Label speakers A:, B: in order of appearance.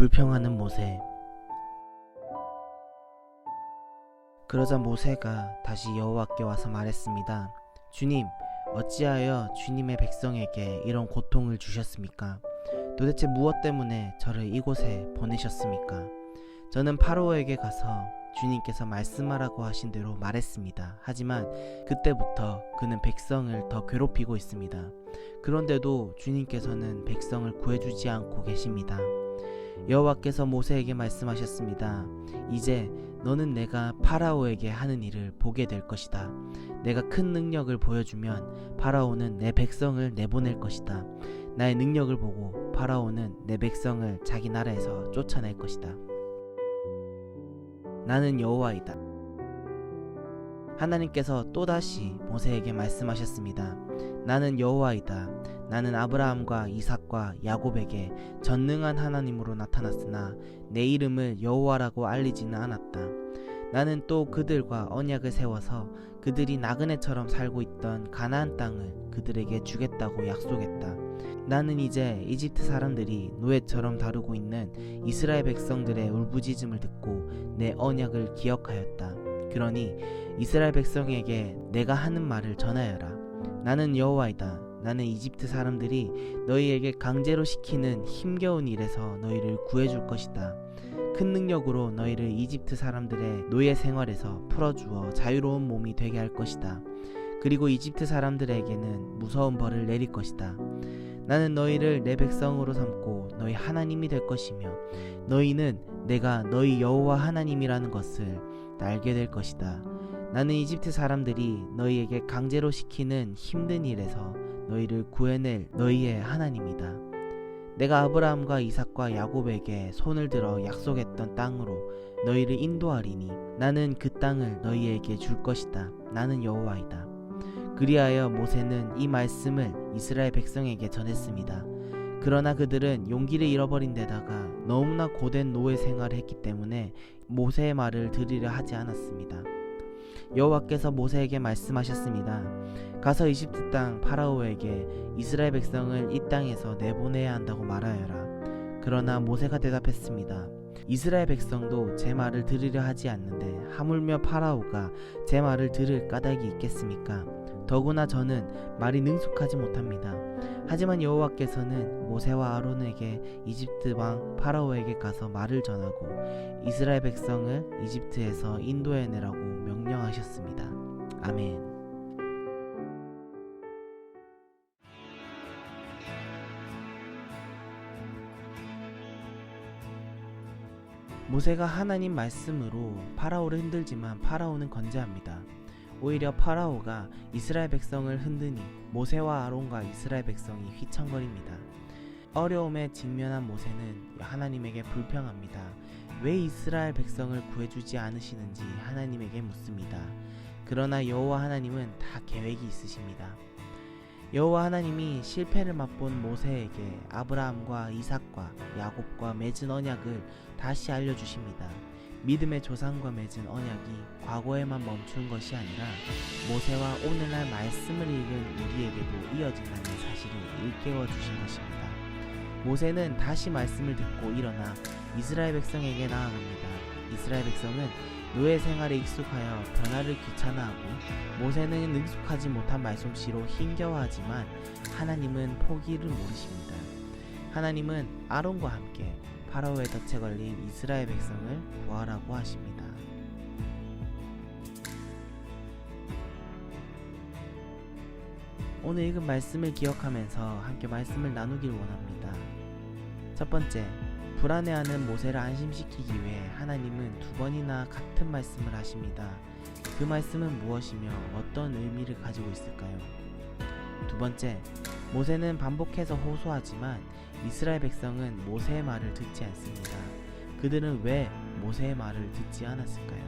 A: 불평하는 모세. 그러자 모세가 다시 여호와께 와서 말했습니다. 주님, 어찌하여 주님의 백성에게 이런 고통을 주셨습니까? 도대체 무엇 때문에 저를 이곳에 보내셨습니까? 저는 파로에게 가서 주님께서 말씀하라고 하신 대로 말했습니다. 하지만 그때부터 그는 백성을 더 괴롭히고 있습니다. 그런데도 주님께서는 백성을 구해주지 않고 계십니다. 여호와께서 모세에게 말씀하셨습니다. 이제 너는 내가 파라오에게 하는 일을 보게 될 것이다. 내가 큰 능력을 보여주면 파라오는 내 백성을 내보낼 것이다. 나의 능력을 보고 파라오는 내 백성을 자기 나라에서 쫓아낼 것이다. 나는 여호와이다. 하나님께서 또다시 모세에게 말씀하셨습니다. 나는 여호와이다. 나는 아브라함과 이삭과 야곱에게 전능한 하나님으로 나타났으나 내 이름을 여호와라고 알리지는 않았다. 나는 또 그들과 언약을 세워서 그들이 나그네처럼 살고 있던 가나안 땅을 그들에게 주겠다고 약속했다. 나는 이제 이집트 사람들이 노예처럼 다루고 있는 이스라엘 백성들의 울부짖음을 듣고 내 언약을 기억하였다. 그러니 이스라엘 백성에게 내가 하는 말을 전하여라. 나는 여호와이다. 나는 이집트 사람들이 너희에게 강제로 시키는 힘겨운 일에서 너희를 구해줄 것이다. 큰 능력으로 너희를 이집트 사람들의 노예 생활에서 풀어주어 자유로운 몸이 되게 할 것이다. 그리고 이집트 사람들에게는 무서운 벌을 내릴 것이다. 나는 너희를 내 백성으로 삼고 너희 하나님이 될 것이며 너희는 내가 너희 여호와 하나님이라는 것을 알게 될 것이다. 나는 이집트 사람들이 너희에게 강제로 시키는 힘든 일에서 너희를 구해낼 너희의 하나님이다. 내가 아브라함과 이삭과 야곱에게 손을 들어 약속했던 땅으로 너희를 인도하리니 나는 그 땅을 너희에게 줄 것이다. 나는 여호와이다. 그리하여 모세는 이 말씀을 이스라엘 백성에게 전했습니다. 그러나 그들은 용기를 잃어버린 데다가 너무나 고된 노예 생활을 했기 때문에 모세의 말을 들으려 하지 않았습니다. 여호와께서 모세에게 말씀하셨습니다. 가서 이집트 땅 파라오에게 이스라엘 백성을 이 땅에서 내보내야 한다고 말하여라. 그러나 모세가 대답했습니다. 이스라엘 백성도 제 말을 들으려 하지 않는데 하물며 파라오가 제 말을 들을 까닭이 있겠습니까? 더구나 저는 말이 능숙하지 못합니다. 하지만 여호와께서는 모세와 아론에게 이집트 왕 파라오에게 가서 말을 전하고 이스라엘 백성을 이집트에서 인도해내라고 명령하셨습니다. 아멘. 모세가 하나님 말씀으로 파라오를 흔들지만 파라오는 건재합니다. 오히려 파라오가 이스라엘 백성을 흔드니 모세와 아론과 이스라엘 백성이 휘청거립니다. 어려움에 직면한 모세는 하나님에게 불평합니다. 왜 이스라엘 백성을 구해주지 않으시는지 하나님에게 묻습니다. 그러나 여호와 하나님은 다 계획이 있으십니다. 여호와 하나님이 실패를 맛본 모세에게 아브라함과 이삭과 야곱과 맺은 언약을 다시 알려주십니다. 믿음의 조상과 맺은 언약이 과거에만 멈춘 것이 아니라 모세와 오늘날 말씀을 읽은 우리에게도 이어진다는 사실을 일깨워 주신 것입니다. 모세는 다시 말씀을 듣고 일어나 이스라엘 백성에게 나아갑니다. 이스라엘 백성은 노예 생활에 익숙하여 변화를 귀찮아하고 모세는 능숙하지 못한 말솜씨로 힘겨워하지만 하나님은 포기를 모르십니다. 하나님은 아론과 함께 파라오의 덫에 걸린 이스라엘 백성을 구하라고 하십니다. 오늘 읽은 말씀을 기억하면서 함께 말씀을 나누길 원합니다. 첫 번째, 불안해하는 모세를 안심시키기 위해 하나님은 두 번이나 같은 말씀을 하십니다. 그 말씀은 무엇이며 어떤 의미를 가지고 있을까요? 두 번째, 모세는 반복해서 호소하지만 이스라엘 백성은 모세의 말을 듣지 않습니다. 그들은 왜 모세의 말을 듣지 않았을까요?